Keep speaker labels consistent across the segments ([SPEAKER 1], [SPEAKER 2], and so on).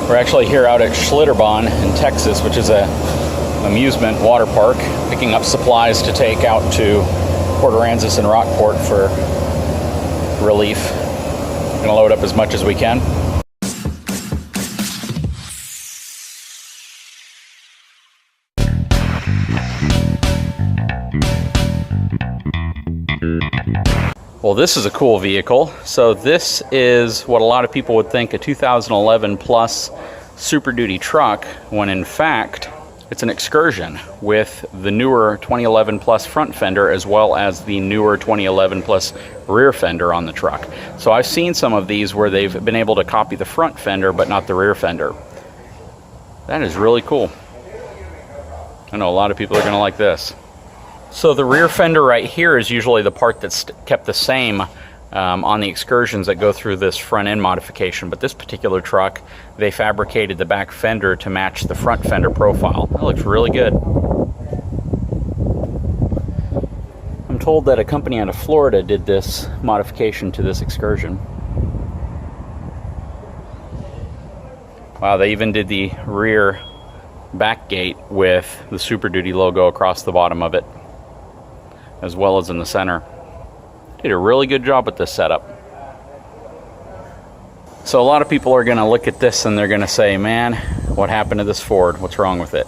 [SPEAKER 1] We're actually here out at Schlitterbahn in Texas, which is a amusement water park, picking up supplies to take out to Port Aransas and Rockport for relief. We're gonna load up as much as we can. Well, this is a cool vehicle. So this is what a lot of people would think a 2011 Plus Super Duty truck, when in fact it's an Excursion with the newer 2011 Plus front fender as well as the newer 2011 Plus rear fender on the truck. So I've seen some of these where they've been able to copy the front fender but not the rear fender. That is really cool. I know a lot of people are going to like this. So the rear fender right here is usually the part that's kept the same on the Excursions that go through this front end modification, but this particular truck, they fabricated the back fender to match the front fender profile. That looks really good. I'm told that a company out of Florida did this modification to this Excursion. Wow, they even did the rear back gate with the Super Duty logo across the bottom of it, as well as in the center. Did a really good job with this setup. So a lot of people are going to look at this and they're going to say, man, what happened to this Ford? What's wrong with it?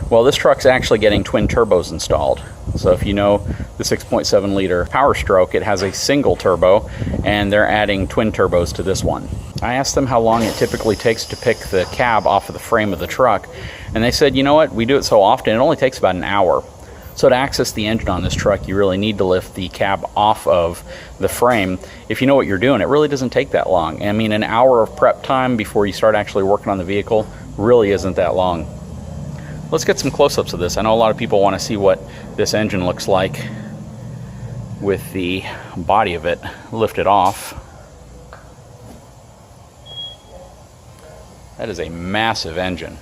[SPEAKER 1] Well, this truck's actually getting twin turbos installed. So if you know the 6.7 liter Power Stroke, it has a single turbo, and they're adding twin turbos to this one. I asked them how long it typically takes to pick the cab off of the frame of the truck, and they said, you know what, we do it so often, it only takes about an hour. So to access the engine on this truck, you really need to lift the cab off of the frame. If you know what you're doing, it really doesn't take that long. I mean, an hour of prep time before you start actually working on the vehicle really isn't that long. Let's get some close-ups of this. I know a lot of people want to see what this engine looks like with the body of it lifted off. That is a massive engine.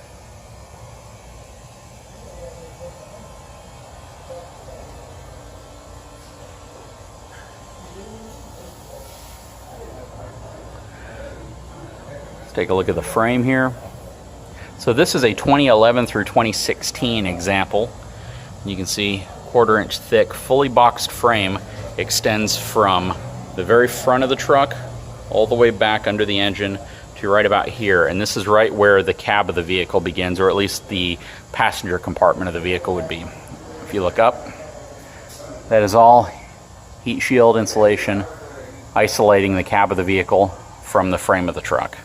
[SPEAKER 1] Take a look at the frame here. So this is a 2011 through 2016 example. You can see 1/4 inch thick, fully boxed frame extends from the very front of the truck all the way back under the engine to right about here. And this is right where the cab of the vehicle begins, or at least the passenger compartment of the vehicle would be. If you look up, that is all heat shield insulation isolating the cab of the vehicle from the frame of the truck.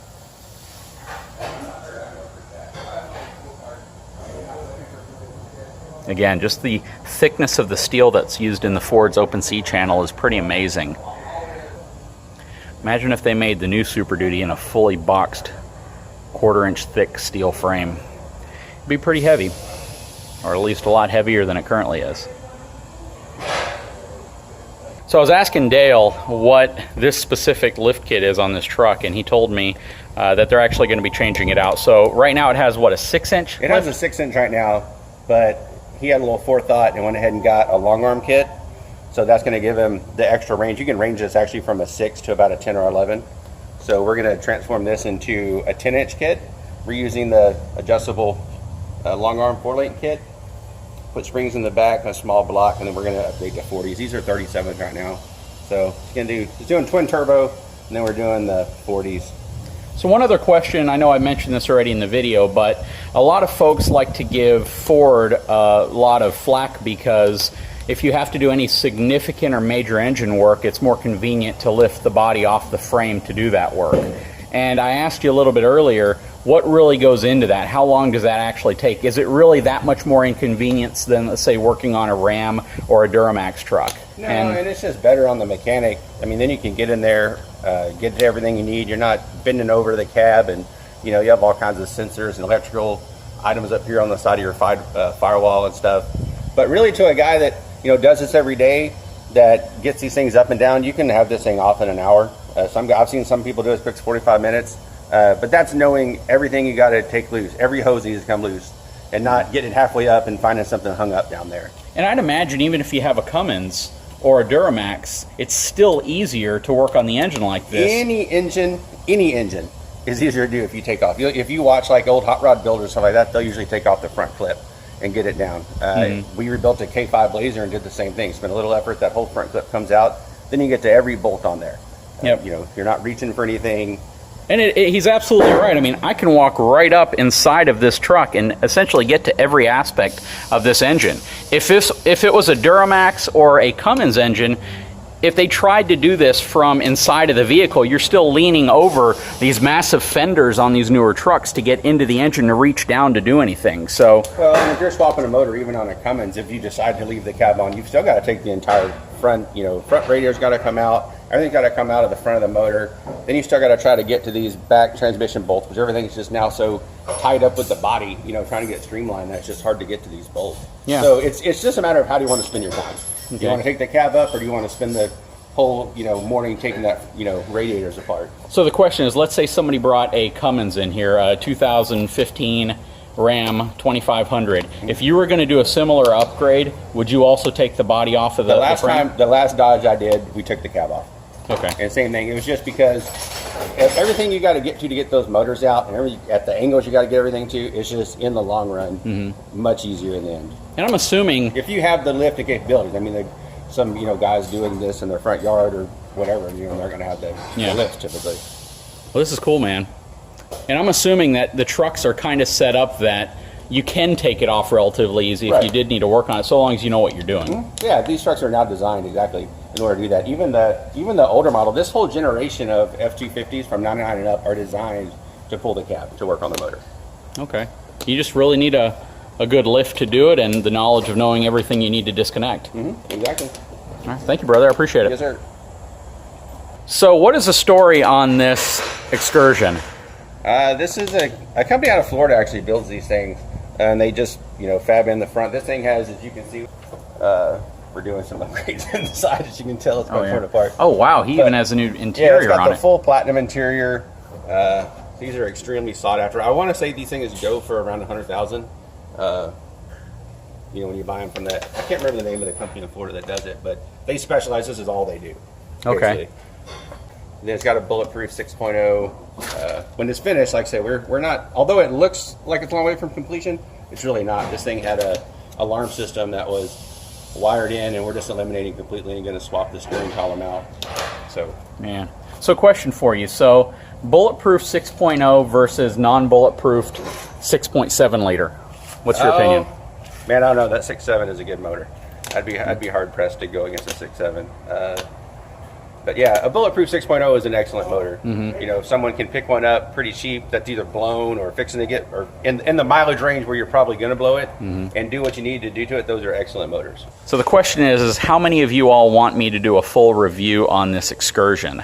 [SPEAKER 1] Again, just the thickness of the steel that's used in the Ford's open sea channel is pretty amazing. Imagine if they made the new Super Duty in a fully boxed 1/4 inch thick steel frame. It'd be pretty heavy, or at least a lot heavier than it currently is. So I was asking Dale what this specific lift kit is on this truck, and he told me that they're actually going to be changing it out. So right now it has, what, a 6-inch?
[SPEAKER 2] It has a 6-inch right now, but he had a little forethought and went ahead and got a long arm kit. So that's going to give him the extra range. You can range this actually from a 6 to about a 10 or 11. So we're going to transform this into a 10-inch kit. We're using the adjustable long arm 4-link kit. Put springs in the back, a small block, and then we're going to update to 40s. These are 37s right now. So it's doing twin turbo, and then we're doing the 40s.
[SPEAKER 1] So one other question, I know I mentioned this already in the video, but a lot of folks like to give Ford a lot of flack because if you have to do any significant or major engine work, it's more convenient to lift the body off the frame to do that work. And I asked you a little bit earlier, what really goes into that? How long does that actually take? Is it really that much more inconvenience than, let's say, working on a Ram or a Duramax truck?
[SPEAKER 2] No, and it's just better on the mechanic. I mean, then you can get in there, get everything you need. You're not bending over the cab, and you know, you have all kinds of sensors and electrical items up here on the side of your firewall and stuff. But really, to a guy that, you know, does this every day, that gets these things up and down, you can have this thing off in an hour. I've seen some people do it, takes 45 minutes. But that's knowing everything you got to take loose. Every hose needs to come loose, and not getting halfway up and finding something hung up down there.
[SPEAKER 1] And I'd imagine even if you have a Cummins or a Duramax, it's still easier to work on the engine like this.
[SPEAKER 2] Any engine, is easier to do if you take off. If you watch like old hot rod builders, stuff like that, they'll usually take off the front clip and get it down. We rebuilt a K5 Blazer and did the same thing. Spent a little effort, that whole front clip comes out, then you get to every bolt on there.
[SPEAKER 1] Yep.
[SPEAKER 2] You know, you're not reaching for anything.
[SPEAKER 1] And he's absolutely right. I mean, I can walk right up inside of this truck and essentially get to every aspect of this engine. If it was a Duramax or a Cummins engine, if they tried to do this from inside of the vehicle, you're still leaning over these massive fenders on these newer trucks to get into the engine to reach down to do anything. So,
[SPEAKER 2] well, and if you're swapping a motor, even on a Cummins, if you decide to leave the cab on, you've still got to take the entire front, you know, front radiator's got to come out, everything's got to come out of the front of the motor. Then you still got to try to get to these back transmission bolts, because everything's just now so tied up with the body, you know, trying to get streamlined, that's just hard to get to these bolts.
[SPEAKER 1] Yeah.
[SPEAKER 2] So it's just a matter of how do you want to spend your time.
[SPEAKER 1] Okay.
[SPEAKER 2] Do you want to take the cab up, or do you want to spend the whole, you know, morning taking that, you know, radiators apart?
[SPEAKER 1] So the question is, let's say somebody brought a Cummins in here, a 2015 Ram 2500. If you were going to do a similar upgrade, would you also take the body off of the frame?
[SPEAKER 2] The last Dodge I did, we took the cab off.
[SPEAKER 1] Okay.
[SPEAKER 2] And same thing, it was just because everything you got to get those motors out, and at the angles you got to get everything to, it's just in the long run much easier in the end.
[SPEAKER 1] And I'm assuming
[SPEAKER 2] if you have the lift and capabilities, I mean, some, you know, guys doing this in their front yard or whatever, you know, they're going to have the lift typically.
[SPEAKER 1] Well, this is cool, man. And I'm assuming that the trucks are kind of set up that you can take it off relatively easy if you did need to work on it, so long as you know what you're doing.
[SPEAKER 2] Yeah, these trucks are now designed exactly in order to do that. Even the older model, this whole generation of F250s from 99 and up are designed to pull the cab, to work on the motor.
[SPEAKER 1] Okay. You just really need a good lift to do it, and the knowledge of knowing everything you need to disconnect.
[SPEAKER 2] Exactly.
[SPEAKER 1] All right, thank you, brother. I appreciate it.
[SPEAKER 2] Yes, sir.
[SPEAKER 1] So what is the story on this Excursion?
[SPEAKER 2] This is a company out of Florida actually builds these things, and they just, you know, fab in the front. This thing has, as you can see, we're doing some upgrades inside. As you can tell, it's going apart.
[SPEAKER 1] Oh wow, he even has a new interior on it.
[SPEAKER 2] Yeah, it's got the full platinum interior. These are extremely sought after. I want to say these things go for around $100,000. You know, when you buy them from that, I can't remember the name of the company in Florida that does it, but they specialize. This is all they do.
[SPEAKER 1] Okay.
[SPEAKER 2] Basically. Then it's got a bulletproof 6.0. When it's finished, like I say, we're not. Although it looks like it's a long way from completion, it's really not. This thing had a alarm system that was wired in, and we're just eliminating completely and going to swap the steering column out. So,
[SPEAKER 1] man. So, question for you. So, bulletproof 6.0 versus non-bulletproof 6.7 liter. What's your opinion?
[SPEAKER 2] Man, I don't know. That 6.7 is a good motor. I'd be hard pressed to go against a 6.7. But yeah, a bulletproof 6.0 is an excellent motor. You know, if someone can pick one up pretty cheap that's either blown or fixing to get, or in the mileage range where you're probably going to blow it, and do what you need to do to it, those are excellent motors. So
[SPEAKER 1] the question is how many of you all want me to do a full review on this Excursion?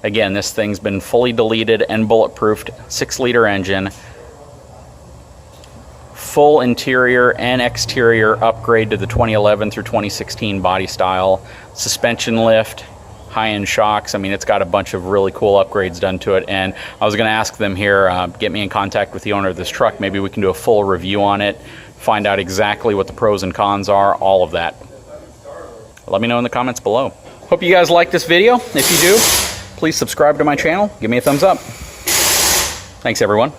[SPEAKER 1] Again, this thing's been fully deleted and bulletproofed, 6-liter engine, full interior and exterior upgrade to the 2011 through 2016 body style, suspension lift, high-end shocks. I mean, it's got a bunch of really cool upgrades done to it, and I was going to ask them here, get me in contact with the owner of this truck. Maybe we can do a full review on it, find out exactly what the pros and cons are, all of that. Let me know in the comments below. Hope you guys like this video. If you do, please subscribe to my channel. Give me a thumbs up. Thanks, everyone.